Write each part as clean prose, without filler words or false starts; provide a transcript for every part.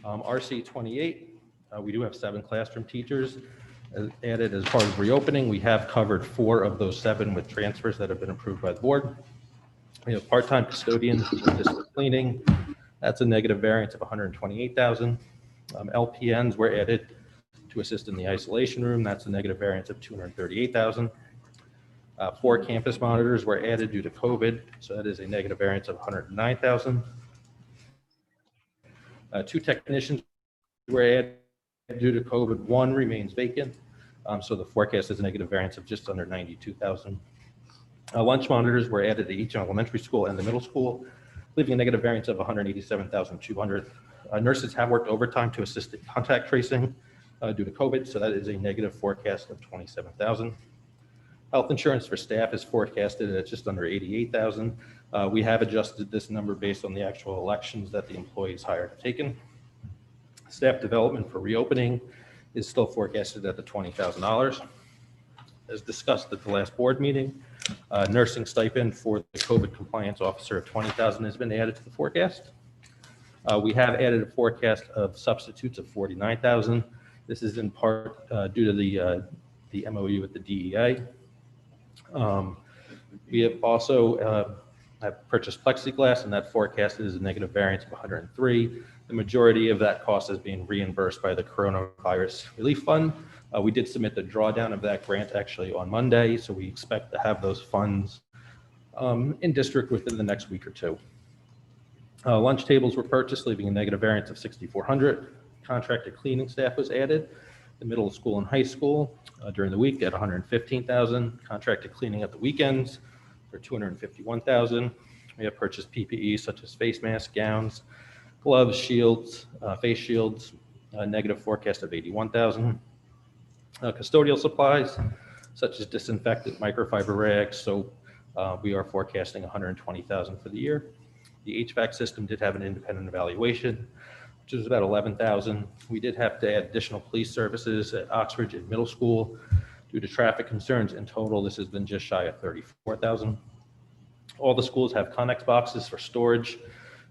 RC 28, we do have 7 classroom teachers added as part of reopening. We have covered 4 of those 7 with transfers that have been approved by the board. We have part-time custodians to assist with cleaning. That's a negative variance of $128,000. LPNs were added to assist in the isolation room. That's a negative variance of $238,000. 4 campus monitors were added due to COVID, so that is a negative variance of $109,000. 2 technicians were added due to COVID. 1 remains vacant, so the forecast is a negative variance of just under $92,000. Lunch monitors were added to each elementary school and the middle school, leaving a negative variance of $187,200. Nurses have worked overtime to assist in contact tracing due to COVID, so that is a negative forecast of $27,000. Health insurance for staff is forecasted at just under $88,000. We have adjusted this number based on the actual elections that the employees hired have taken. Staff development for reopening is still forecasted at the $20,000. As discussed at the last board meeting, nursing stipend for the COVID compliance officer of $20,000 has been added to the forecast. We have added a forecast of substitutes of $49,000. This is in part due to the MOU with the DEA. We have also have purchased plexiglass, and that forecast is a negative variance of $103,000. The majority of that cost is being reimbursed by the Coronavirus Relief Fund. We did submit the drawdown of that grant actually on Monday, so we expect to have those funds in district within the next week or 2. Lunch tables were purchased, leaving a negative variance of $6,400. Contracted cleaning staff was added. The middle school and high school during the week at $115,000. Contracted cleaning at the weekends for $251,000. We have purchased PPE such as face masks, gowns, gloves, shields, face shields. Negative forecast of $81,000. Custodial supplies such as disinfectant, microfiber rags, soap. We are forecasting $120,000 for the year. The HVAC system did have an independent evaluation, which was about $11,000. We did have to add additional police services at Oxford and middle school due to traffic concerns. In total, this has been just shy of $34,000. All the schools have Connex boxes for storage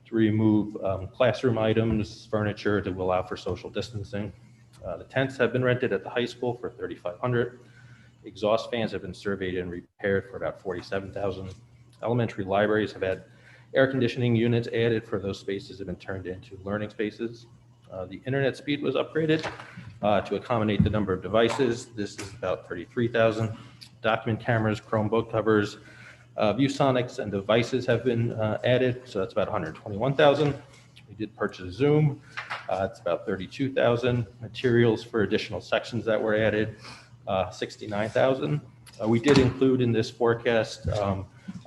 to remove classroom items, furniture to allow for social distancing. The tents have been rented at the high school for $3,500. Exhaust fans have been surveyed and repaired for about $47,000. Elementary libraries have had air conditioning units added for those spaces have been turned into learning spaces. The internet speed was upgraded to accommodate the number of devices. This is about $33,000. Document cameras, Chromebook covers, ViewSonics and devices have been added, so that's about $121,000. We did purchase Zoom. It's about $32,000. Materials for additional sections that were added, $69,000. We did include in this forecast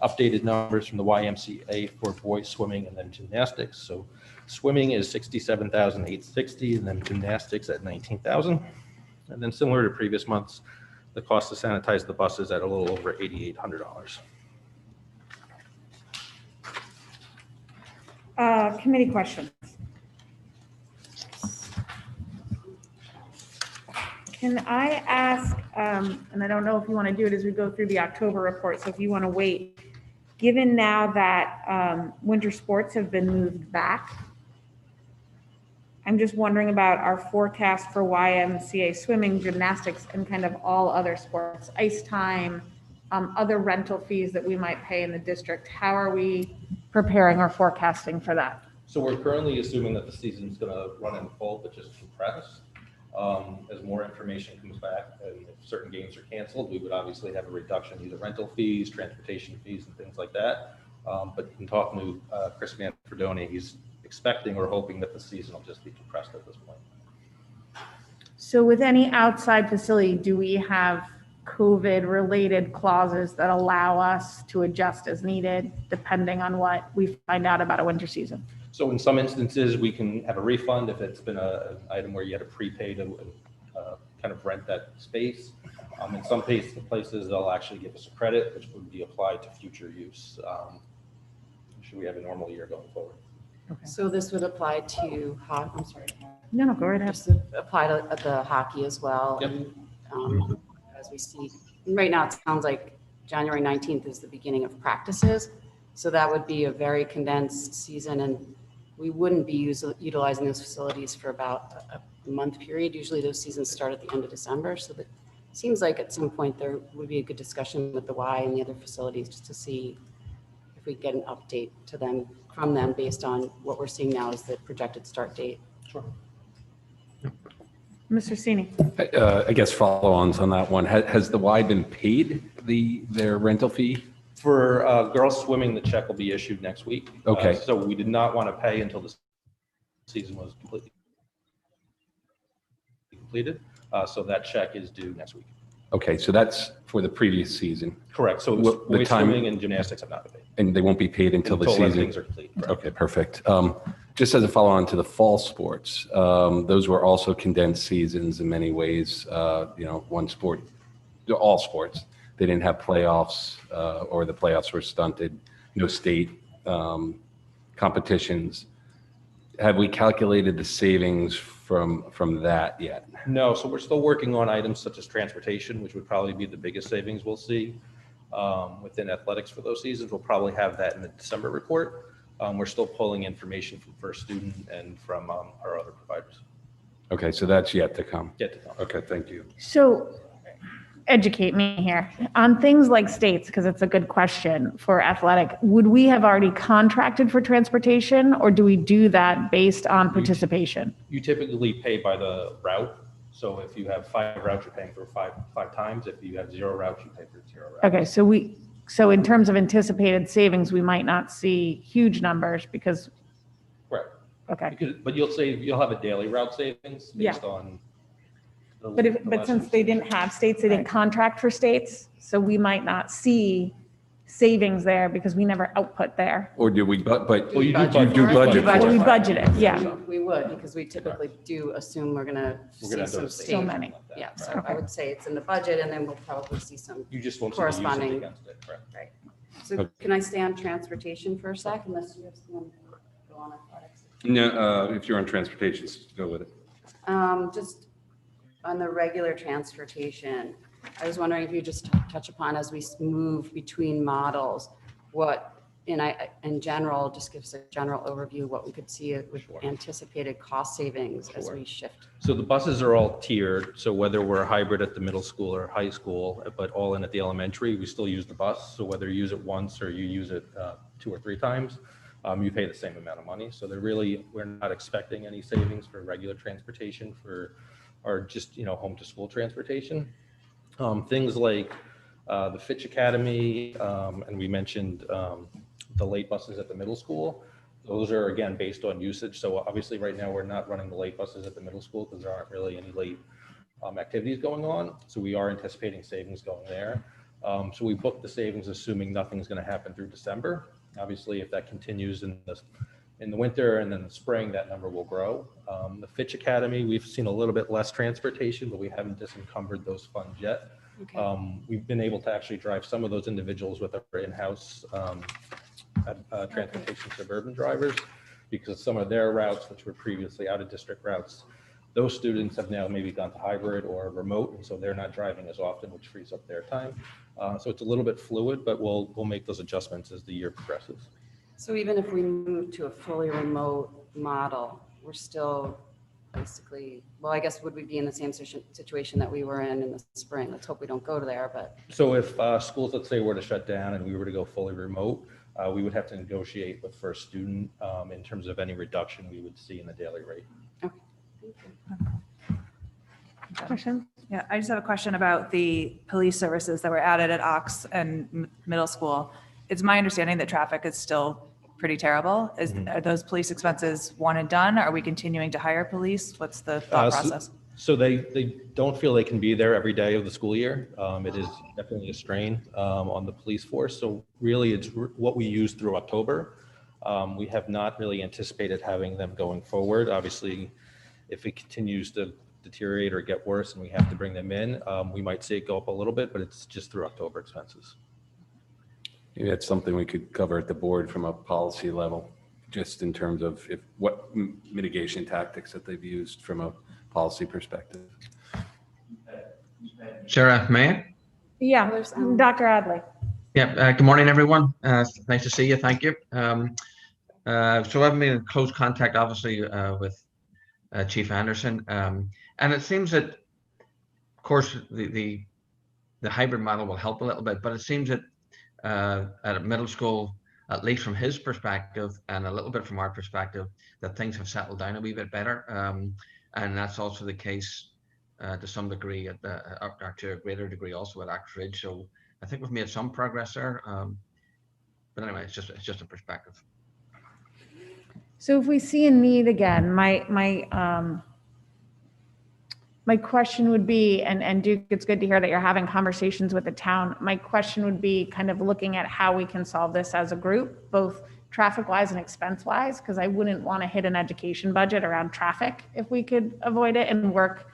updated numbers from the YMCA for boys swimming and then gymnastics. So swimming is $67,860 and then gymnastics at $19,000. And then similar to previous months, the cost to sanitize the buses at a little over $8,800. Committee questions. Can I ask, and I don't know if you want to do it as we go through the October report, so if you want to wait, given now that winter sports have been moved back, I'm just wondering about our forecast for YMCA swimming, gymnastics, and kind of all other sports, ice time, other rental fees that we might pay in the district. How are we preparing or forecasting for that? So we're currently assuming that the season's going to run in full, but just compressed. As more information comes back and if certain games are canceled, we would obviously have a reduction, either rental fees, transportation fees, and things like that. But in talking to Chris Manfredoni, he's expecting or hoping that the season will just be compressed at this point. So with any outside facility, do we have COVID-related clauses that allow us to adjust as needed, depending on what we find out about a winter season? So in some instances, we can have a refund if it's been an item where you had to prepay to kind of rent that space. In some places, they'll actually give us a credit, which would be applied to future use should we have a normal year going forward. Okay. So this would apply to hockey. I'm sorry. No, go right ahead. Just apply to the hockey as well. Yep. And as we see right now, it sounds like January 19th is the beginning of practices. So that would be a very condensed season. And we wouldn't be utilizing those facilities for about a month period. Usually those seasons start at the end of December. So that seems like at some point there would be a good discussion with the Y and the other facilities just to see if we get an update to them from them based on what we're seeing now as the projected start date. Sure. Mr. Sini. I guess follow-ons on that one. Has the Y been paid their rental fee? For girls swimming, the check will be issued next week. Okay. So we did not want to pay until the season was completely completed. So that check is due next week. Okay, so that's for the previous season. Correct. So The time- swimming and gymnastics have not been paid. And they won't be paid until the season? Everything's are complete. Okay, perfect. Just as a follow-on to the fall sports, those were also condensed seasons in many ways. One sport, all sports. They didn't have playoffs, or the playoffs were stunted. No state competitions. Have we calculated the savings from that yet? No, so we're still working on items such as transportation, which would probably be the biggest savings we'll see within athletics for those seasons. We'll probably have that in the December report. We're still pulling information from First Student and from our other providers. Okay, so that's yet to come. Yet to come. Okay, thank you. So educate me here on things like states, because it's a good question for athletic. Would we have already contracted for transportation, or do we do that based on participation? You typically pay by the route. So if you have 5 routes, you're paying for five times. If you have 0 routes, you pay for 0 routes. Okay, so in terms of anticipated savings, we might not see huge numbers because, Right. okay. But you'll have a daily route savings based Yeah. on. But since they didn't have states, they didn't contract for states, so we might not see savings there because we never output there. Or do we, but Well, you do you budget. do budget Well, for we it. budgeted, yeah, We would, because we typically do assume we're gonna We're see gonna some do so state. many. Yeah, so Okay. I would say it's in the budget and then we'll probably see some. You just won't see the usage Corresponding. against it, correct? Right. So can I stay on transportation for a sec unless you have someone go on athletics? No, if you're on transportation, go with it. Just on the regular transportation, I was wondering if you just touch upon as we move between models, what, in general, just give us a general overview, what we could see with Sure. anticipated cost savings as Sure. we shift. So the buses are all tiered. So whether we're a hybrid at the middle school or high school, but all in at the elementary, we still use the bus. So whether you use it once or you use it 2 or 3 times, you pay the same amount of money. So we're not expecting any savings for regular transportation or just, home to school transportation. Things like the Fitch Academy, and we mentioned the late buses at the middle school. Those are, again, based on usage. So obviously right now we're not running the late buses at the middle school because there aren't really any late activities going on. So we are anticipating savings going there. So we booked the savings assuming nothing's going to happen through December. Obviously, if that continues in the winter and then the spring, that number will grow. The Fitch Academy, we've seen a little bit less transportation, but we haven't disencumbered those funds yet. Okay. We've been able to actually drive some of those individuals with our in-house transportation suburban drivers, because some of their routes, which were previously out of district routes, those students have now maybe gone to hybrid or remote, and so they're not driving as often, which frees up their time. So it's a little bit fluid, but we'll make those adjustments as the year progresses. So even if we move to a fully remote model, we're still basically, well, I guess would we be in the same situation that we were in the spring? Let's hope we don't go to there, but. So if schools, let's say, were to shut down and we were to go fully remote, we would have to negotiate with First Student in terms of any reduction we would see in the daily rate. Okay. Thank you. Question? Yeah, I just have a question about the police services that were added at Ox and middle school. It's my understanding that traffic is still pretty terrible. Are those police expenses one and done? Are we continuing to hire police? What's the thought process? So they don't feel they can be there every day of the school year. It is definitely a strain on the police force. So really it's what we use through October. We have not really anticipated having them going forward. Obviously, if it continues to deteriorate or get worse and we have to bring them in, we might see it go up a little bit, but it's just through October expenses. Maybe that's something we could cover at the board from a policy level, just in terms of what mitigation tactics that they've used from a policy perspective. Sarah, may I? Yeah, Dr. Adley. Yeah, good morning, everyone. Nice to see you. Thank you. So I've been in close contact, obviously, with Chief Anderson, and it seems that, of course, the hybrid model will help a little bit, but it seems that at a middle school, at least from his perspective and a little bit from our perspective, that things have settled down a wee bit better, and that's also the case to some degree or to a greater degree also at Oxford. So I think we've made some progress there. But anyway, it's just a perspective. So if we see a need again, my question would be, and Duke, it's good to hear that you're having conversations with the town. My question would be kind of looking at how we can solve this as a group, both traffic-wise and expense-wise, because I wouldn't want to hit an education budget around traffic if we could avoid it, and work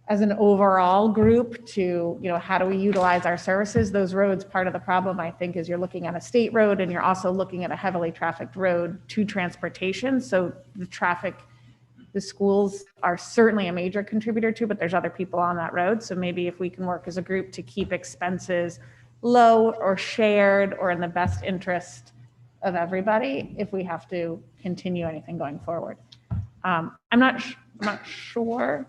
as an overall group to, how do we utilize our services? Those roads, part of the problem, I think, is you're looking at a state road and you're also looking at a heavily trafficked road to transportation. So the schools are certainly a major contributor to, but there's other people on that road. So maybe if we can work as a group to keep expenses low or shared or in the best interest of everybody, if we have to continue anything going forward. I'm not sure.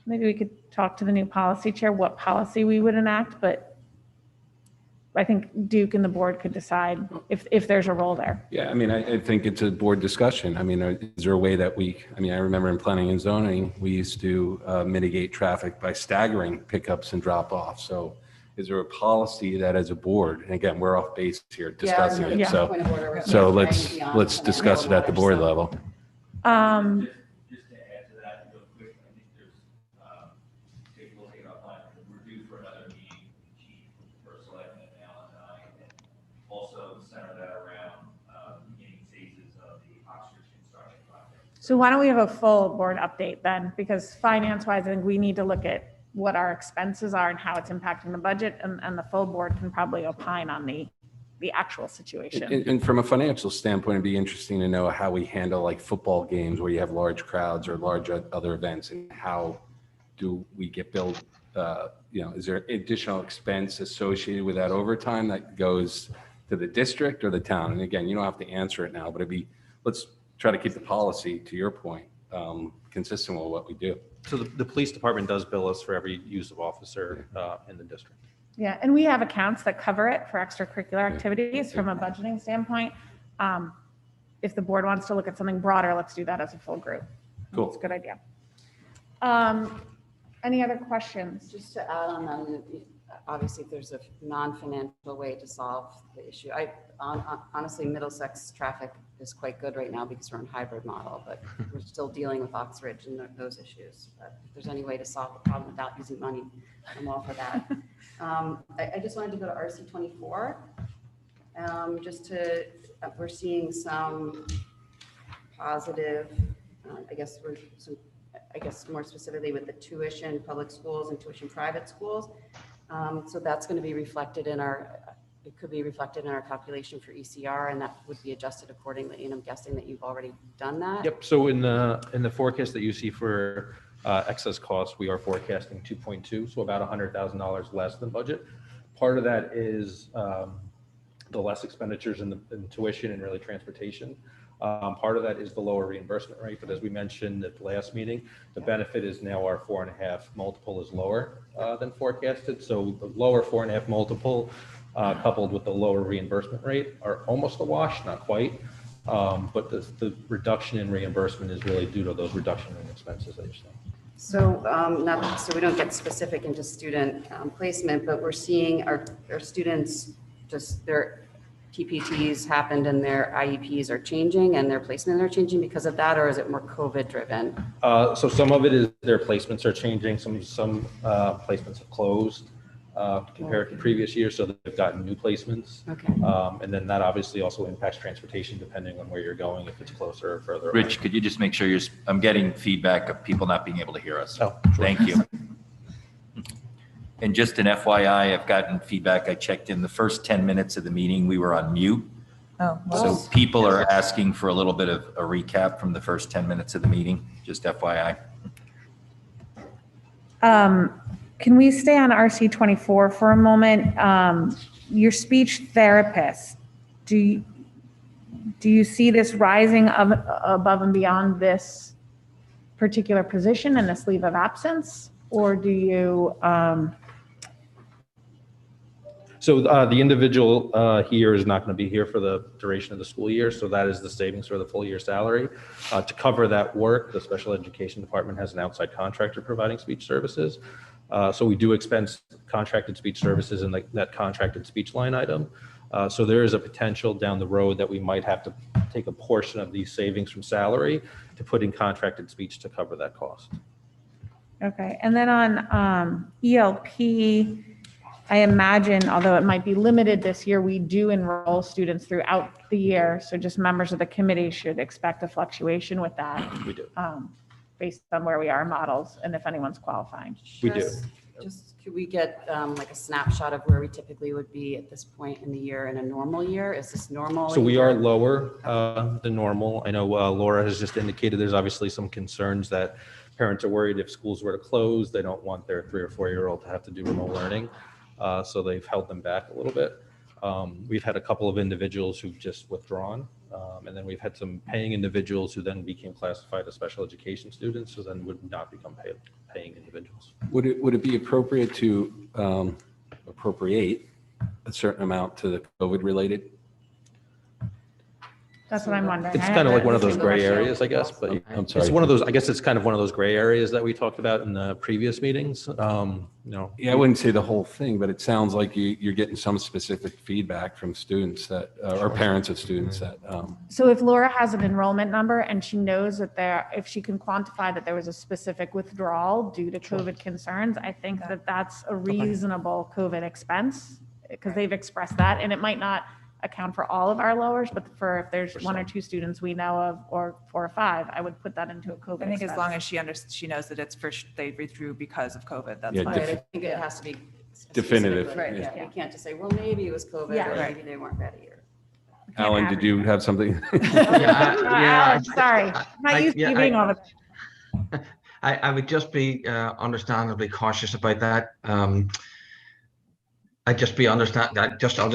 Maybe we could talk to the new policy chair, what policy we would enact, but I think Duke and the board could decide if there's a role there. Yeah, I mean, I think it's a board discussion. I mean, is there a way that I remember in planning and zoning, we used to mitigate traffic by staggering pickups and drop-offs. So is there a policy that as a board, and again, we're off base here discussing it. Yeah. So let's discuss it at the board level. Just to add to that real quick, I think there's, take a look at our plan, we're due for another meeting with the chief, first selectman, Alan and I, and also center that around beginning phases of the Oxford construction project. So why don't we have a full board update then? Because finance-wise, I think we need to look at what our expenses are and how it's impacting the budget, and the full board can probably opine on the actual situation. And from a financial standpoint, it'd be interesting to know how we handle like football games where you have large crowds or large other events, and how do we get billed? Is there additional expense associated with that overtime that goes to the district or the town? And again, you don't have to answer it now, but let's try to keep the policy, to your point, consistent with what we do. So the police department does bill us for every use of officer in the district. Yeah, and we have accounts that cover it for extracurricular activities from a budgeting standpoint. If the board wants to look at something broader, let's do that as a full group. Cool. That's a good idea. Any other questions? Just to add on that, obviously if there's a non-financial way to solve the issue. Honestly, Middlesex traffic is quite good right now because we're in hybrid model, but we're still dealing with Oxford and those issues. But if there's any way to solve the problem without using money, I'm all for that. I just wanted to go to RC 24. We're seeing some positive, I guess more specifically with the tuition public schools and tuition private schools. So that's going to be reflected it could be reflected in our calculation for ECR, and that would be adjusted accordingly. And I'm guessing that you've already done that. Yep. So in the forecast that you see for excess costs, we are forecasting 2.2, so about $100,000 less than budget. Part of that is the less expenditures in tuition and really transportation. Part of that is the lower reimbursement rate, but as we mentioned at the last meeting, the benefit is now our 4.5 multiple is lower than forecasted. So the lower 4.5 multiple coupled with the lower reimbursement rate are almost a wash, not quite. But the reduction in reimbursement is really due to those reduction in expenses that you're saying. So so we don't get specific into student placement, but we're seeing our students, just their TPTs happened and their IEPs are changing and their placements are changing because of that, or is it more COVID driven? So some of it is their placements are changing. Some placements have closed compared to previous years, so they've gotten new placements. Okay. And then that obviously also impacts transportation depending on where you're going, if it's closer or further away. Rich, could you just make sure I'm getting feedback of people not being able to hear us? Oh, sure. Thank you. And just an FYI, I've gotten feedback. I checked in the first 10 minutes of the meeting, we were on mute. Oh, So people are asking for a little bit of a recap from the first 10 minutes of the meeting, just FYI. Can we stay on RC 24 for a moment? Your speech therapist, Do you see this rising above and beyond this particular position and this leave of absence? Or do you, So the individual here is not going to be here for the duration of the school year, so that is the savings for the full year salary. To cover that work, the special education department has an outside contractor providing speech services. So we do expense contracted speech services in that contracted speech line item. So there is a potential down the road that we might have to take a portion of these savings from salary to put in contracted speech to cover that cost. okay. And then on ELP, I imagine, although it might be limited this year, we do enroll students throughout the year. So just members of the committee should expect a fluctuation with that. We do. Based on where we are in models and if anyone's qualifying. We do. Just could we get like a snapshot of where we typically would be at this point in the year in a normal year? Is this normal? So we are lower than normal. I know Laura has just indicated there's obviously some concerns that parents are worried if schools were to close, they don't want their 3 or 4-year-old to have to do remote learning. So they've held them back a little bit. We've had a couple of individuals who've just withdrawn. And then we've had some paying individuals who then became classified as special education students, who then would not become paying individuals. Would it be appropriate to appropriate a certain amount to the COVID-related? That's what I'm wondering. It's I kind of have like one of to- those gray areas, I guess, but I'm sorry. it's one of those, I guess it's kind of one of those gray areas that we talked about in the previous meetings. Yeah, I wouldn't say the whole thing, but it sounds like you're getting some specific feedback from students that, or parents of students that, So if Laura has an enrollment number and she knows that if she can quantify that there was a specific withdrawal due to COVID concerns, I think that that's a reasonable COVID expense because they've expressed that, and it might not account for all of our lowers, but for if there's 1 or 2 students we know of, or 4 or 5, I would put that into a COVID I think expense. as long as she knows that it's they withdrew because of COVID, that's Yeah, fine. Right, I think it has to be. Definitive, specific, yeah. Yeah, we can't just say, well, maybe it was COVID, Yeah, or right. maybe they weren't ready. Or Alan, did you have something? I'm sorry. I'm not used to you being over there. I would just be understandably cautious about that. I'll just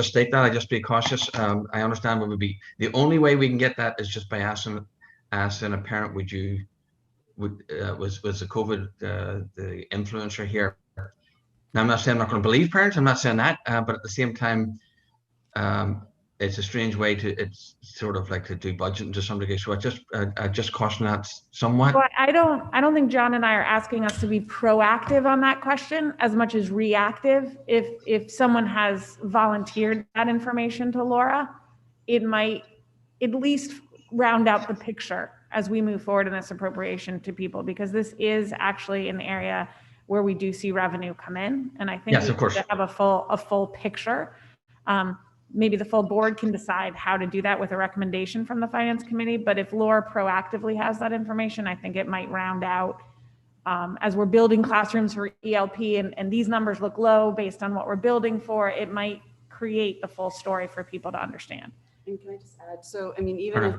state that. I just be cautious. I understand what would be the only way we can get that is just by asking a parent, was the COVID the influencer here? Now I'm not saying I'm not going to believe parents. I'm not saying that, but at the same time, it's a strange way it's sort of like to do budgeting to some degree. So I just caution that somewhat. But I don't think John and I are asking us to be proactive on that question as much as reactive. If someone has volunteered that information to Laura, it might at least round out the picture as we move forward in this appropriation to people, because this is actually an area where we do see revenue come in. And I think Yes, we of course. need to have a full picture. Maybe the full board can decide how to do that with a recommendation from the finance committee. But if Laura proactively has that information, I think it might round out as we're building classrooms for ELP and these numbers look low based on what we're building for, it might create the full story for people to understand. And can I just add, so, I mean, even if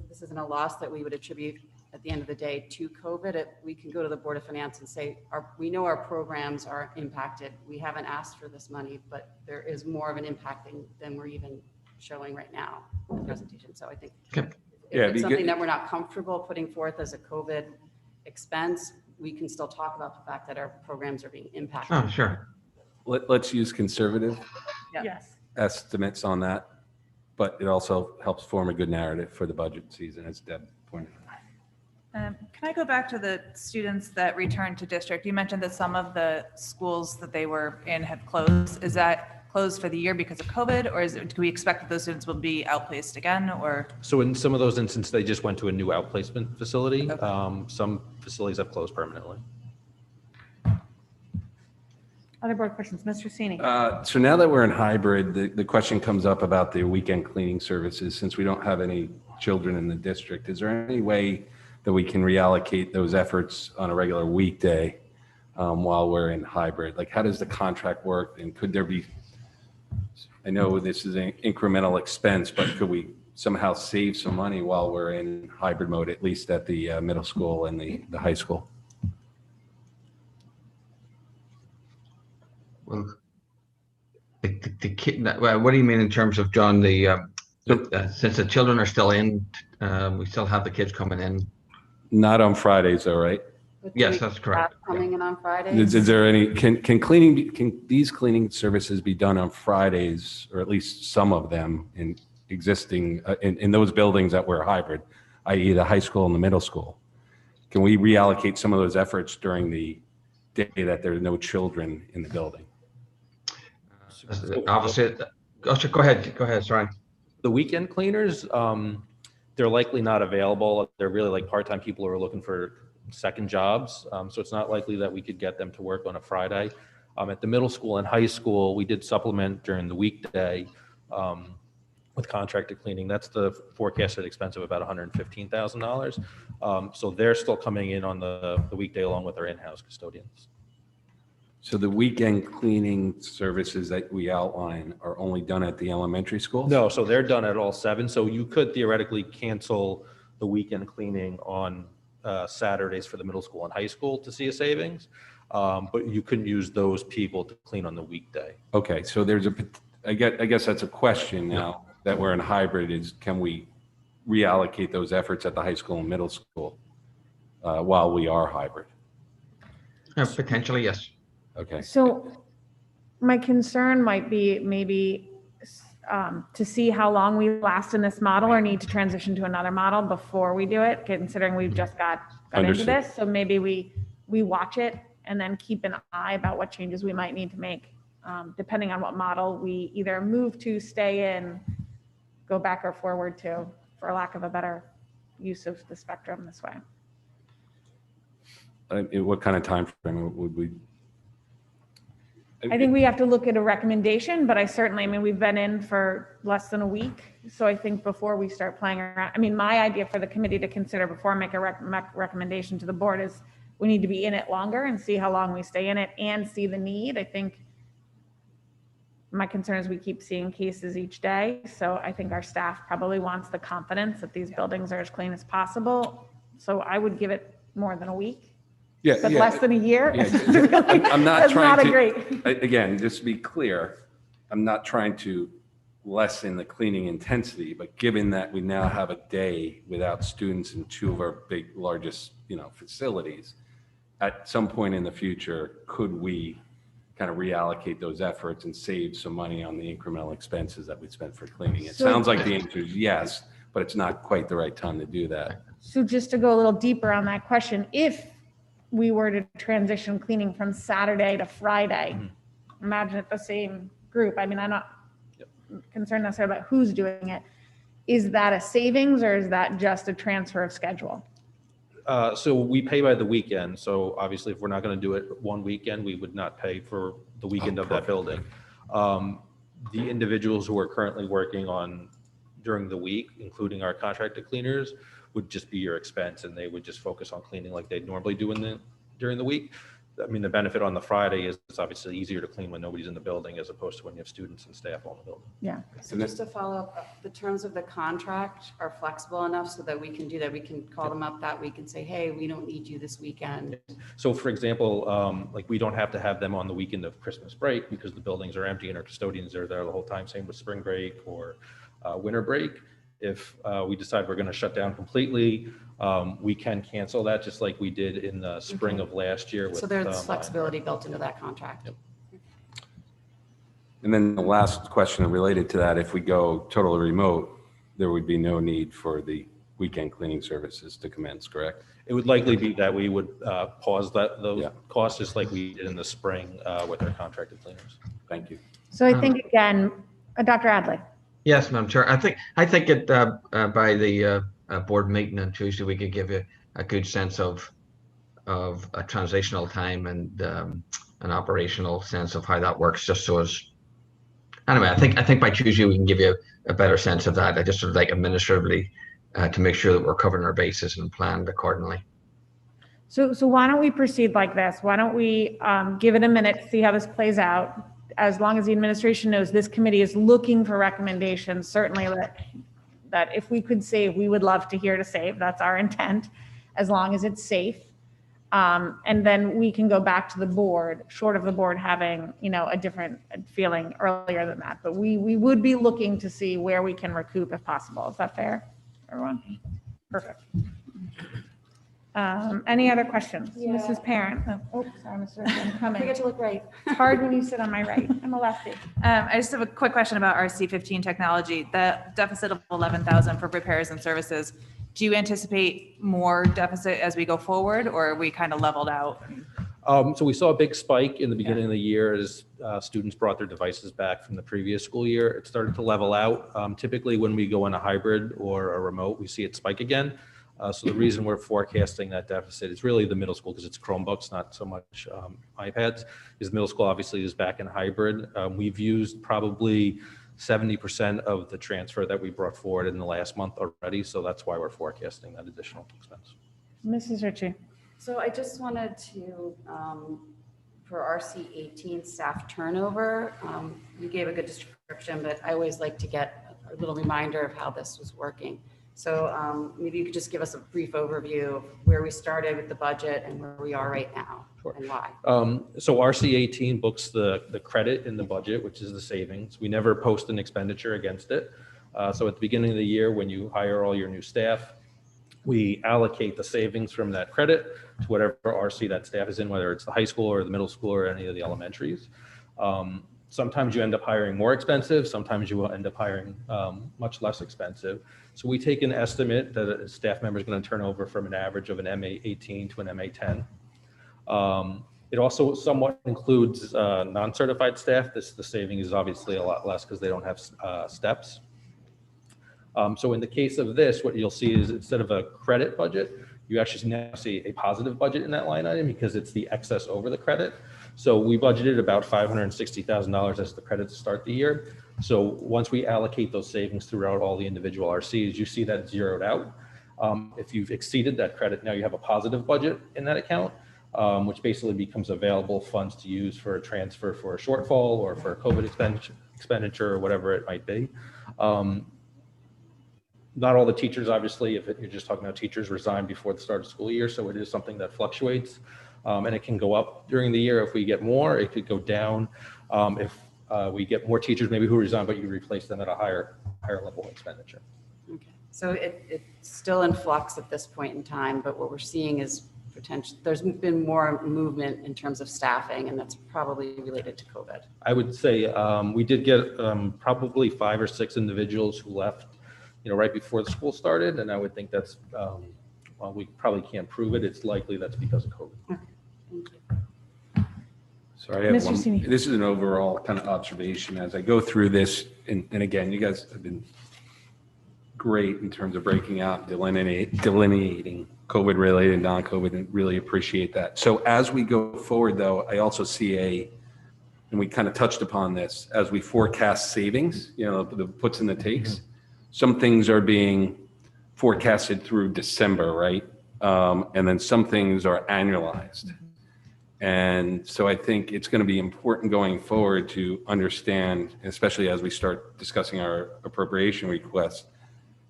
this isn't a loss that we would attribute at the end of the day to COVID, we can go to the Board of Finance and say, we know our programs are impacted. We haven't asked for this money, but there is more of an impact than we're even showing right now in the presentation. So I think Okay. Yeah, if it'd be it's something good- that we're not comfortable putting forth as a COVID expense, we can still talk about the fact that our programs are being impacted. Oh, sure. Let's use conservative Yeah. Yes. estimates on that, but it also helps form a good narrative for the budget season, as Deb pointed out. Can I go back to the students that returned to district? You mentioned that some of the schools that they were in have closed. Is that closed for the year because of COVID, or do we expect that those students will be outplaced again, or? So in some of those instances, they just went to a new outplacement facility. Okay. Some facilities have closed permanently. Other board questions, Mr. Cini? So now that we're in hybrid, the question comes up about the weekend cleaning services. Since we don't have any children in the district, is there any way that we can reallocate those efforts on a regular weekday while we're in hybrid? Like, how does the contract work? And could there be, I know this is an incremental expense, but could we somehow save some money while we're in hybrid mode, at least at the middle school and the high school? Well, the kid. Well, what do you mean in terms of, John, the Since the children are still in, we still have the kids coming in. Not on Fridays, though, right? But do Yes, we that's have correct. Coming in on Fridays? Is there any, can these cleaning services be done on Fridays, or at least some of them in existing, in those buildings that were hybrid, i.e. the high school and the middle school? Can we reallocate some of those efforts during the day that there are no children in the building? Obviously, go ahead, sorry. The weekend cleaners, they're likely not available. They're really like part-time people who are looking for second jobs. So it's not likely that we could get them to work on a Friday. At the middle school and high school, we did supplement during the weekday with contracted cleaning. That's the forecasted expense of about $115,000. So they're still coming in on the weekday along with our in-house custodians. So the weekend cleaning services that we outline are only done at the elementary schools? No, so they're done at all 7. So you could theoretically cancel the weekend cleaning on Saturdays for the middle school and high school to see a savings, but you couldn't use those people to clean on the weekday. Okay, so I guess that's a question now that we're in hybrid, is can we reallocate those efforts at the high school and middle school while we are hybrid? Potentially, yes. Okay. So my concern might be maybe to see how long we last in this model or need to transition to another model before we do it, considering we've just got into Understood. this. So maybe we watch it and then keep an eye about what changes we might need to make, depending on what model we either move to, stay in, go back or forward to, for lack of a better use of the spectrum this way. What kind of time frame would we? I think we have to look at a recommendation, but I mean, we've been in for less than a week. So I think before we start playing around, I mean, my idea for the committee to consider before I make a recommendation to the board is we need to be in it longer and see how long we stay in it and see the need. I think my concern is we keep seeing cases each day. So I think our staff probably wants the confidence that these buildings are as clean as possible. So I would give it more than a week. But less than a year? Yeah. Really, I'm not that's trying not to, a great. again, just to be clear, I'm not trying to lessen the cleaning intensity, but given that we now have a day without students in 2 of our big, largest, facilities, at some point in the future, could we kind of reallocate those efforts and save some money on the incremental expenses that we spent for cleaning? It sounds like the answer is yes, but it's not quite the right time to do that. So just to go a little deeper on that question, if we were to transition cleaning from Saturday to Friday, imagine it the same group. I mean, I'm not concerned necessarily about who's doing it. Is that a savings or is that just a transfer of schedule? So we pay by the weekend. So obviously, if we're not going to do it one weekend, we would not pay for the weekend of that building. The individuals who are currently working on during the week, including our contracted cleaners, would just be your expense, and they would just focus on cleaning like they'd normally do during the week. I mean, the benefit on the Friday is it's obviously easier to clean when nobody's in the building as opposed to when you have students and staff on the building. Yeah. So just to follow up, the terms of the contract are flexible enough so that we can do that. We can call them up that week and say, hey, we don't need you this weekend. So for example, like we don't have to have them on the weekend of Christmas break because the buildings are empty and our custodians are there the whole time. Same with spring break or winter break. If we decide we're going to shut down completely, we can cancel that just like we did in the spring of last year. So there's flexibility built into that contract. Yep. And then the last question related to that, if we go totally remote, there would be no need for the weekend cleaning services to commence, correct? It would likely be that we would pause those costs just like we did in the spring with our contracted cleaners. Thank you. So I think again, Dr. Adley. Yes, Madam Chair. I think it by the board meeting on Tuesday, we could give you a good sense of a transitional time and an operational sense of how that works. Just so as anyway, I think by Tuesday we can give you a better sense of that. I just sort of like administratively to make sure that we're covering our bases and planned accordingly. So why don't we proceed like this? Why don't we give it a minute, see how this plays out? As long as the administration knows this committee is looking for recommendations, certainly that if we could save, we would love to hear to save. That's our intent, as long as it's safe. And then we can go back to the board, short of the board having, a different feeling earlier than that. But we would be looking to see where we can recoup if possible. Is that fair, everyone? Perfect. Any other questions? Yeah. Mrs. Parent? Oh, sorry, Mr. I'm coming. Forget to look right. It's hard when you sit on my right. I'm a lefty. I just have a quick question about our C15 technology, the deficit of 11,000 for repairs and services. Do you anticipate more deficit as we go forward, or are we kind of leveled out? So we saw a big spike in the beginning of the year as students brought their devices back from the previous school year. It started to level out. Typically, when we go in a hybrid or a remote, we see it spike again. So the reason we're forecasting that deficit is really the middle school, because it's Chromebooks, not so much iPads. Is middle school obviously is back in hybrid. We've used probably 70% of the transfer that we brought forward in the last month already. So that's why we're forecasting that additional expense. Mrs. Ritchie? So I just wanted to, for RC18 staff turnover, you gave a good description, but I always like to get a little reminder of how this was working. So maybe you could just give us a brief overview of where we started with the budget and where we are right now. Sure. And why. So RC18 books the credit in the budget, which is the savings. We never post an expenditure against it. So at the beginning of the year, when you hire all your new staff, we allocate the savings from that credit to whatever RC that staff is in, whether it's the high school or the middle school or any of the elementaries. Sometimes you end up hiring more expensive. Sometimes you will end up hiring much less expensive. So we take an estimate that a staff member is going to turn over from an average of an MA18 to an MA10. It also somewhat includes non-certified staff. The saving is obviously a lot less because they don't have steps. So in the case of this, what you'll see is instead of a credit budget, you actually now see a positive budget in that line item because it's the excess over the credit. So we budgeted about $560,000 as the credit to start the year. So once we allocate those savings throughout all the individual RCs, you see that zeroed out. If you've exceeded that credit, now you have a positive budget in that account, which basically becomes available funds to use for a transfer for a shortfall or for a COVID expenditure or whatever it might be. Not all the teachers, obviously, if you're just talking about teachers, resign before the start of school year. So it is something that fluctuates and it can go up during the year. If we get more, it could go down. If we get more teachers maybe who resign, but you replace them at a higher level expenditure. Okay. So it's still in flux at this point in time, but what we're seeing is potential. There's been more movement in terms of staffing, and that's probably related to COVID. I would say we did get probably 5 or 6 individuals who left right before the school started. And I would think that's, well, we probably can't prove it. It's likely that's because of COVID. Okay. Thank you. Sorry, I have Mr. one. Sini. This is an overall kind of observation as I go through this. And again, you guys have been great in terms of breaking out, delineating COVID related and non-COVID, and really appreciate that. So as we go forward though, I also see and we kind of touched upon this, as we forecast savings, the puts and the takes. Some things are being forecasted through December, right? And then some things are annualized. And so I think it's going to be important going forward to understand, especially as we start discussing our appropriation requests,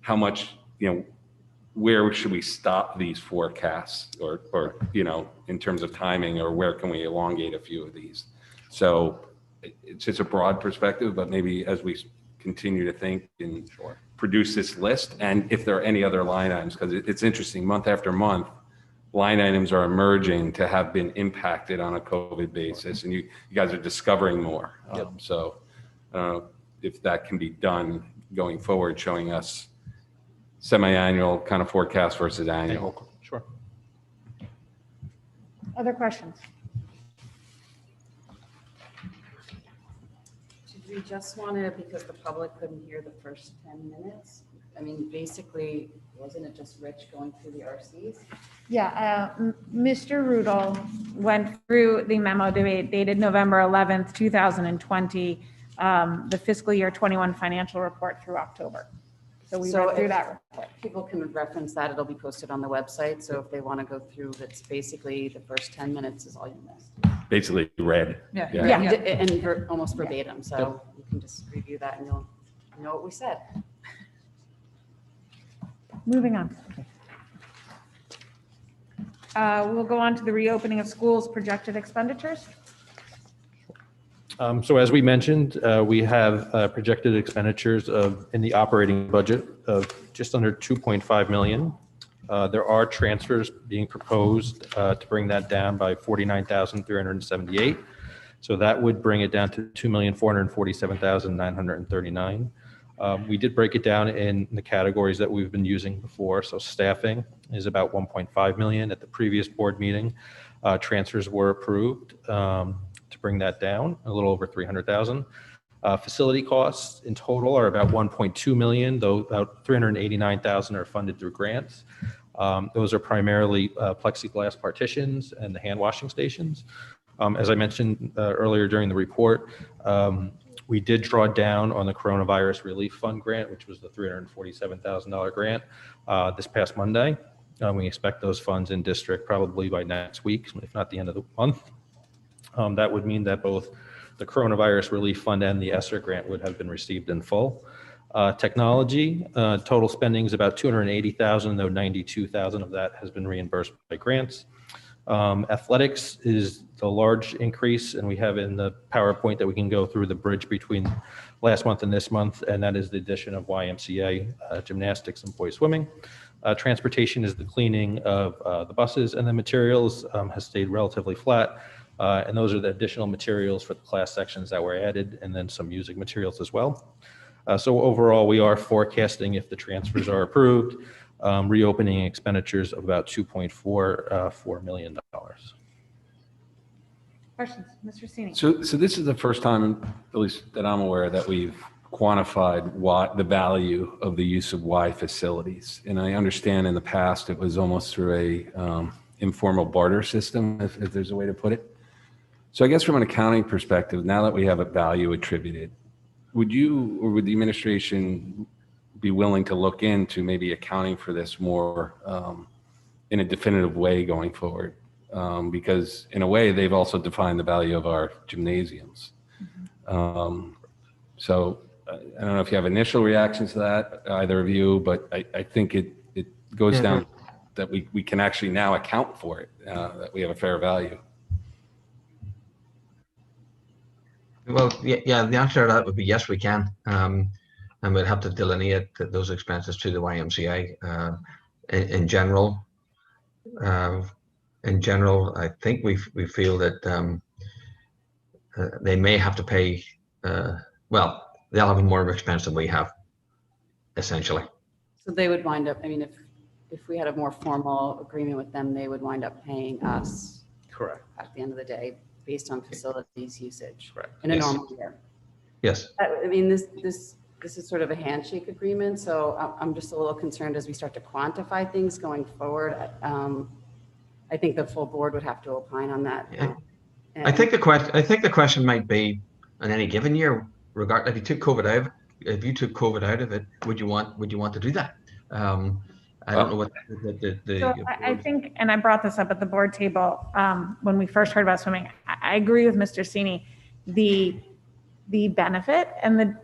how much, where should we stop these forecasts or in terms of timing, or where can we elongate a few of these? So it's just a broad perspective, but maybe as we continue to think and produce this list, and if there are any other line items, because it's interesting, month after month, line items are emerging to have been impacted on a COVID basis, and you guys are discovering more. So if that can be done going forward, showing us semi-annual kind of forecast versus annual. Sure. Other questions? Did we just want to, because the public couldn't hear the first 10 minutes? I mean, basically, wasn't it just Rich going through the RCs? Yeah, Mr. Rudel went through the memo dated November 11th, 2020, the fiscal year 21 financial report through October. So we went through that report. People can reference that. It'll be posted on the website. So if they want to go through, that's basically the first 10 minutes is all you missed. Basically read. Yeah. And almost verbatim. So you can just review that and you'll know what we said. Moving on. We'll go on to the reopening of schools projected expenditures. So as we mentioned, we have projected expenditures in the operating budget of just under 2.5 million. There are transfers being proposed to bring that down by 49,378. So that would bring it down to 2,447,939. We did break it down in the categories that we've been using before. So staffing is about 1.5 million. At the previous board meeting, transfers were approved to bring that down a little over 300,000. Facility costs in total are about 1.2 million, though about 389,000 are funded through grants. Those are primarily plexiglass partitions and the hand washing stations. As I mentioned earlier during the report, we did draw down on the Coronavirus Relief Fund grant, which was the $347,000 grant this past Monday. We expect those funds in district probably by next week, if not the end of the month. That would mean that both the Coronavirus Relief Fund and the ESSER grant would have been received in full. Technology, total spending is about 280,000, though 92,000 of that has been reimbursed by grants. Athletics is the large increase, and we have in the PowerPoint that we can go through the bridge between last month and this month, and that is the addition of YMCA, gymnastics, and boys swimming. Transportation is the cleaning of the buses, and the materials has stayed relatively flat. And those are the additional materials for the class sections that were added, and then some music materials as well. So overall, we are forecasting, if the transfers are approved, reopening expenditures of about $2.4 million. Questions, Mr. Sini? So this is the first time, at least that I'm aware, that we've quantified the value of the use of Y facilities. And I understand in the past it was almost through a informal barter system, if there's a way to put it. So I guess from an accounting perspective, now that we have a value attributed, would you or would the administration be willing to look into maybe accounting for this more in a definitive way going forward? Because in a way, they've also defined the value of our gymnasiums. So I don't know if you have initial reactions to that, either of you, but I think it goes down that we can actually now account for it, that we have a fair value. Well, yeah, the answer to that would be yes, we can. And we'd have to delineate those expenses to the YMCA. In general, I think we feel that they may have to pay, well, they'll have more of an expense than we have, essentially. So they would wind up, I mean, if we had a more formal agreement with them, they would wind up paying us Correct. at the end of the day based on facilities usage Correct. in a Yes. normal year. Yes. I mean, this is sort of a handshake agreement, so I'm just a little concerned as we start to quantify things going forward. I think the full board would have to opine on that. Yeah. I think the question might be, in any given year, regardless, if you took COVID out of it, would you want to do that? I don't know what So I think, and I brought this up at the board table when we first heard about swimming. I agree with Mr. Sini. The benefit and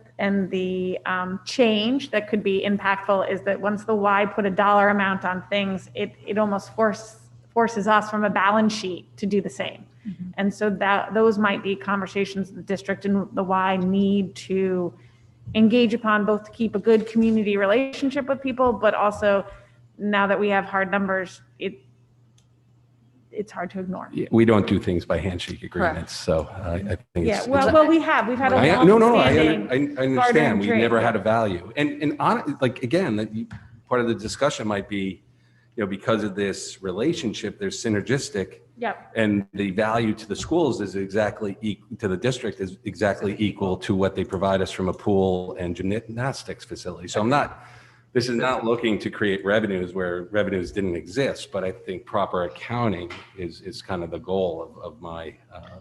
the change that could be impactful is that once the Y put a dollar amount on things, it almost forces us from a balance sheet to do the same. Mm-hmm. And so those might be conversations the district and the Y need to engage upon, both to keep a good community relationship with people, but also now that we have hard numbers, it's hard to ignore. Yeah, we don't do things by handshake agreements, so I think Yeah, it's well, we've had a I long-standing understand. We've trade. never had a value, and like again, part of the discussion might be, because of this relationship, there's synergistic. Yep. And the value to the schools is to the district is exactly equal to what they provide us from a pool and gymnastics facility. So this is not looking to create revenues where revenues didn't exist, but I think proper accounting is kind of the goal of my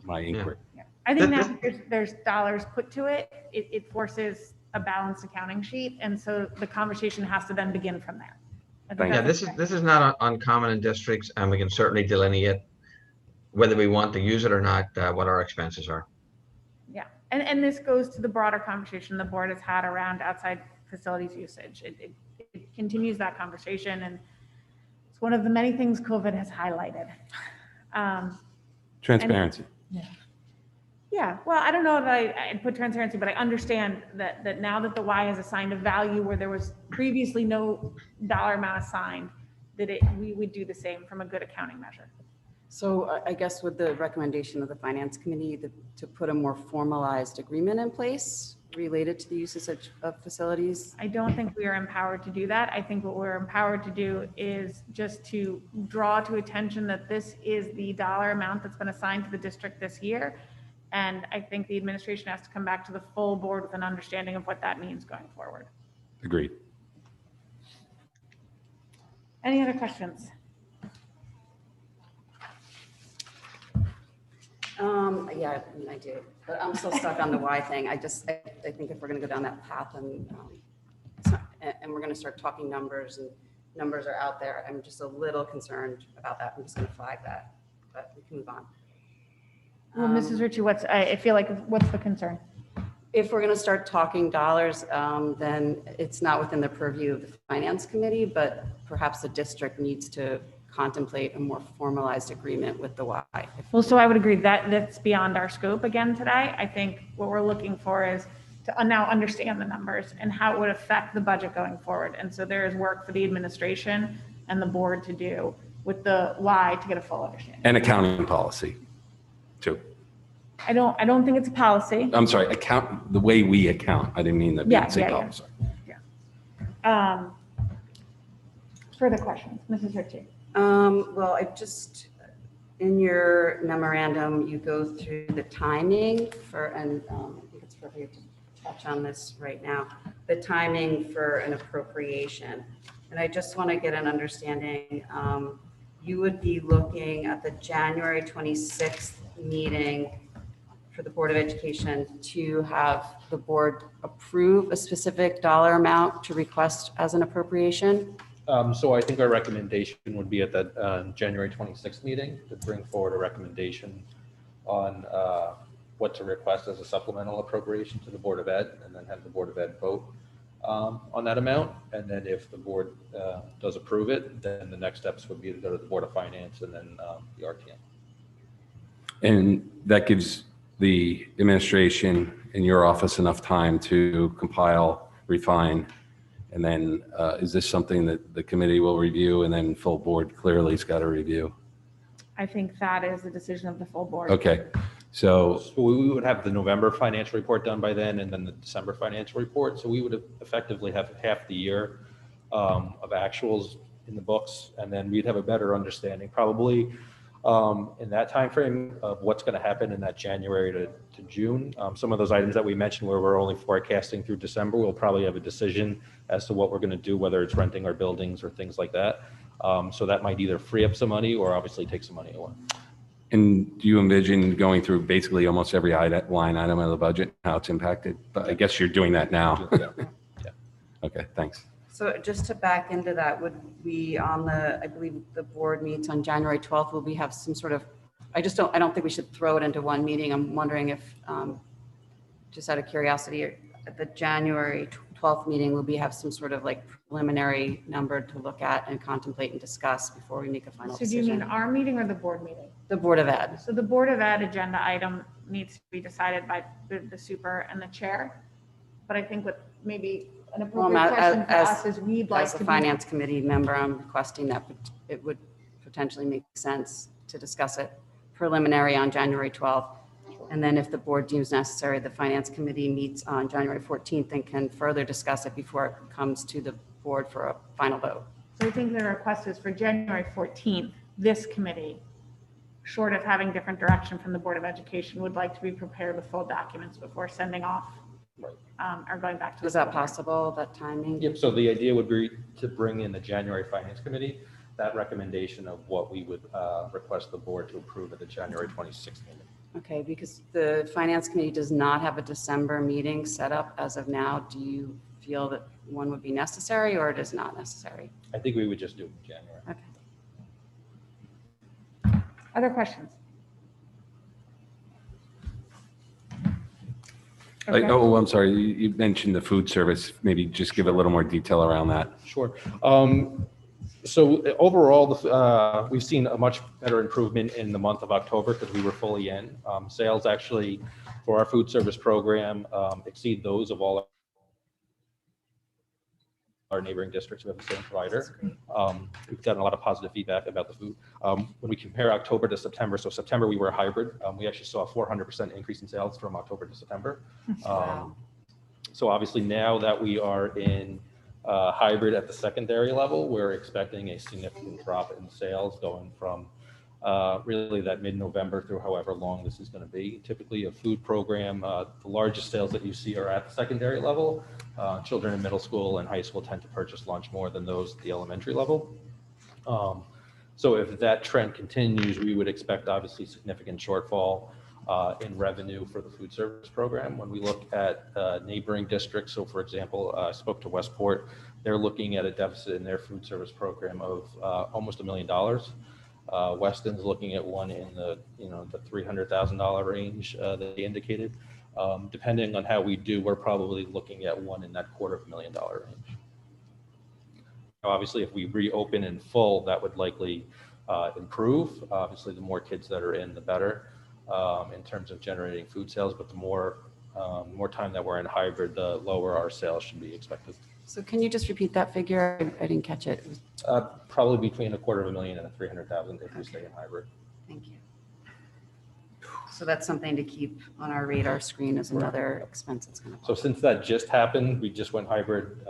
inquiry. Yeah. I think now there's dollars put to it. It forces a balanced accounting sheet, and so the conversation has to then begin from there. Yeah, this is not uncommon in districts, and we can certainly delineate whether we want to use it or not, what our expenses are. Yeah, and this goes to the broader conversation the board has had around outside facilities usage. It continues that conversation, and It's one of the many things COVID has highlighted. Transparency. Yeah, well, I don't know if I'd put transparency, but I understand that now that the Y has assigned a value where there was previously no dollar amount assigned, that we would do the same from a good accounting measure. So I guess with the recommendation of the finance committee to put a more formalized agreement in place related to the uses of facilities. I don't think we are empowered to do that. I think what we're empowered to do is just to draw to attention that this is the dollar amount that's been assigned to the district this year. And I think the administration has to come back to the full board with an understanding of what that means going forward. Agreed. Any other questions? Yeah, I mean, I do, but I'm still stuck on the why thing. I think if we're going to go down that path and we're going to start talking numbers and numbers are out there, I'm just a little concerned about that. I'm just going to flag that, but we can move on. Well, Mrs. Ritchie, I feel like, what's the concern? If we're going to start talking dollars, then it's not within the purview of the finance committee, but perhaps the district needs to contemplate a more formalized agreement with the Y. Well, so I would agree that that's beyond our scope again today. I think what we're looking for is to now understand the numbers and how it would affect the budget going forward. And so there is work for the administration and the board to do with the Y to get a full understanding. And accounting policy, too. I don't think it's a policy. I'm sorry, the way we account. I didn't mean that. Yeah. Policy. Further questions, Mrs. Ritchie? Well, in your memorandum, you go through the timing and I think it's appropriate to touch on this right now, the timing for an appropriation. And I just want to get an understanding. You would be looking at the January 26th meeting for the Board of Education to have the board approve a specific dollar amount to request as an appropriation. So I think our recommendation would be at that January 26th meeting to bring forward a recommendation on what to request as a supplemental appropriation to the Board of Ed, and then have the Board of Ed vote on that amount. And then if the board does approve it, then the next steps would be to go to the Board of Finance and then the RTM. And that gives the administration in your office enough time to compile, refine, and then is this something that the committee will review and then full board clearly has got to review? I think that is the decision of the full board. Okay, so we would have the November financial report done by then, and then the December financial report. So we would effectively have half the year of actuals in the books, and then we'd have a better understanding probably in that time frame of what's going to happen in that January to June. Some of those items that we mentioned where we're only forecasting through December, we'll probably have a decision as to what we're going to do, whether it's renting our buildings or things like that. So that might either free up some money or obviously take some money away. and do you envision going through basically almost every line item of the budget, how it's impacted? But I guess you're doing that now. Yeah. Okay, thanks. So just to back into that, would we I believe the board meets on January 12th, will we have some sort of, I don't think we should throw it into one meeting. I'm wondering if, just out of curiosity, at the January 12th meeting, will we have some sort of like preliminary number to look at and contemplate and discuss before we make a final So do you mean decision? our meeting or the board meeting? The Board of Ed. So the Board of Ed agenda item needs to be decided by the super and the chair. But I think what maybe an appropriate question for us is we'd like As to a be. finance committee member, I'm requesting that it would potentially make sense to discuss it preliminary on January 12th. And then if the board deems necessary, the finance committee meets on January 14th and can further discuss it before it comes to the board for a final vote. So I think the request is for January 14th, this committee, short of having different direction from the Board of Education, would like to be prepared with full documents before sending off. Right. Or going back to. Is that possible, that timing? Yep, so the idea would be to bring in the January Finance Committee, that recommendation of what we would request the board to approve at the January 26th meeting. Okay, because the finance committee does not have a December meeting set up as of now. Do you feel that one would be necessary or it is not necessary? I think we would just do it in January. Okay. Other questions? Okay. I'm sorry. You mentioned the food service. Maybe just give a little more detail around that. Sure. So overall, we've seen a much better improvement in the month of October because we were fully in. Sales actually for our food service program exceed those of all our neighboring districts who have the same provider. We've gotten a lot of positive feedback about the food. When we compare October to September, so September we were hybrid. We actually saw a 400% increase in sales from October to September. So obviously now that we are in hybrid at the secondary level, we're expecting a significant drop in sales going from really that mid-November through however long this is going to be. Typically a food program, the largest sales that you see are at the secondary level. Children in middle school and high school tend to purchase lunch more than those at the elementary level. So if that trend continues, we would expect obviously significant shortfall in revenue for the food service program. When we look at neighboring districts, so for example, I spoke to Westport, they're looking at a deficit in their food service program of almost $1 million. Weston's looking at one in the the $300,000 range that they indicated. Depending on how we do, we're probably looking at one in that $250,000 range. Now, obviously, if we reopen in full, that would likely improve. Obviously, the more kids that are in, the better in terms of generating food sales. But the more time that we're in hybrid, the lower our sales should be expected. So can you just repeat that figure? I didn't catch it. Probably between $250,000 and $300,000 if we stay in hybrid. Thank you. So that's something to keep on our radar screen as another expense that's going to. So since that just happened, we just went hybrid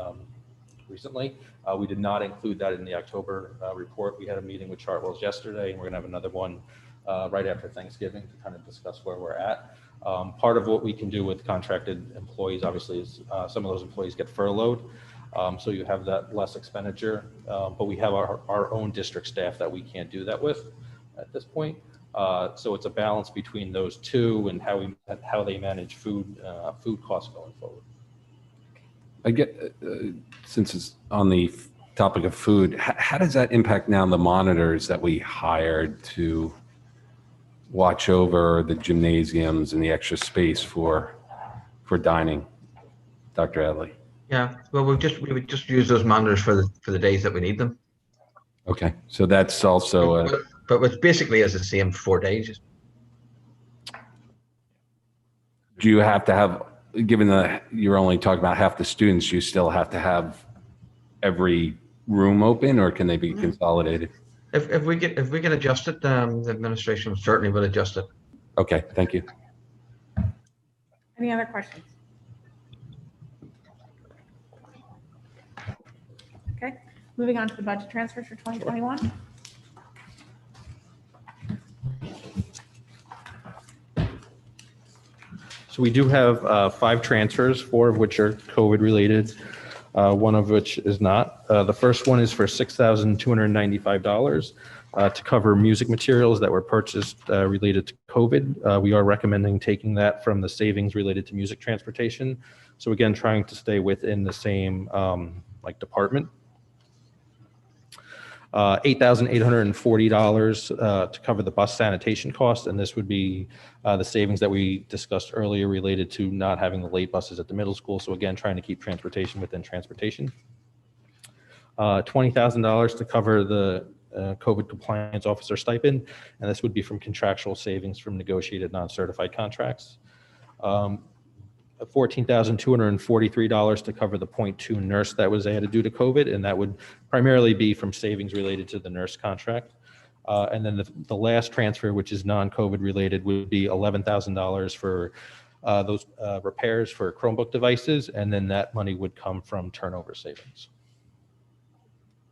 recently. We did not include that in the October report. We had a meeting with Chartwell's yesterday, and we're going to have another one right after Thanksgiving to kind of discuss where we're at. Part of what we can do with contracted employees, obviously, is some of those employees get furloughed. So you have that less expenditure, but we have our own district staff that we can't do that with at this point. So it's a balance between those two and how they manage food costs going forward. I get, since it's on the topic of food, how does that impact now the monitors that we hired to watch over the gymnasiums and the extra space for dining, Dr. Adley? Yeah, well, we would just use those monitors for the days that we need them. Okay, so that's also but it's basically is the same 4 days. do you have to have, given that you're only talking about half the students, you still have to have every room open, or can they be consolidated? If we can adjust it, the administration certainly will adjust it. Okay, thank you. Any other questions? Okay, moving on to the budget transfers for 2021. So we do have 5 transfers, 4 of which are COVID related, 1 of which is not. The first one is for $6,295 to cover music materials that were purchased related to COVID. We are recommending taking that from the savings related to music transportation. So again, trying to stay within the same department. $8,840 to cover the bus sanitation cost, and this would be the savings that we discussed earlier related to not having the late buses at the middle school. So again, trying to keep transportation within transportation. $20,000 to cover the COVID compliance officer stipend, and this would be from contractual savings from negotiated non-certified contracts. $14,243 to cover the 0.2 nurse that was added due to COVID, and that would primarily be from savings related to the nurse contract. And then the last transfer, which is non-COVID related, would be $11,000 for those repairs for Chromebook devices, and then that money would come from turnover savings.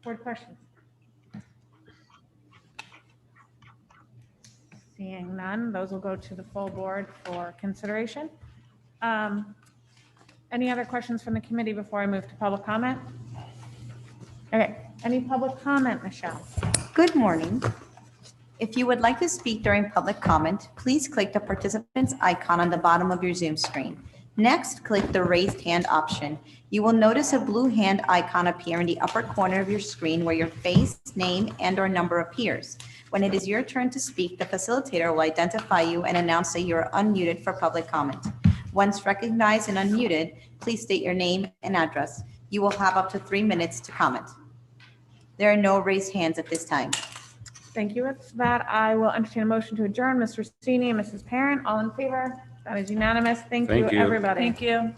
Board questions? Seeing none, those will go to the full board for consideration. Any other questions from the committee before I move to public comment? Okay, any public comment, Michelle? Good morning. If you would like to speak during public comment, please click the participants icon on the bottom of your Zoom screen. Next, click the raised hand option. You will notice a blue hand icon appear in the upper corner of your screen where your face, name, and/or number appears. When it is your turn to speak, the facilitator will identify you and announce that you are unmuted for public comment. Once recognized and unmuted, please state your name and address. You will have up to 3 minutes to comment. There are no raised hands at this time. Thank you. With that, I will entertain a motion to adjourn. Mr. Sini and Mrs. Parent, all in favor? That is unanimous. Thank you, Thank you. everybody. Thank you.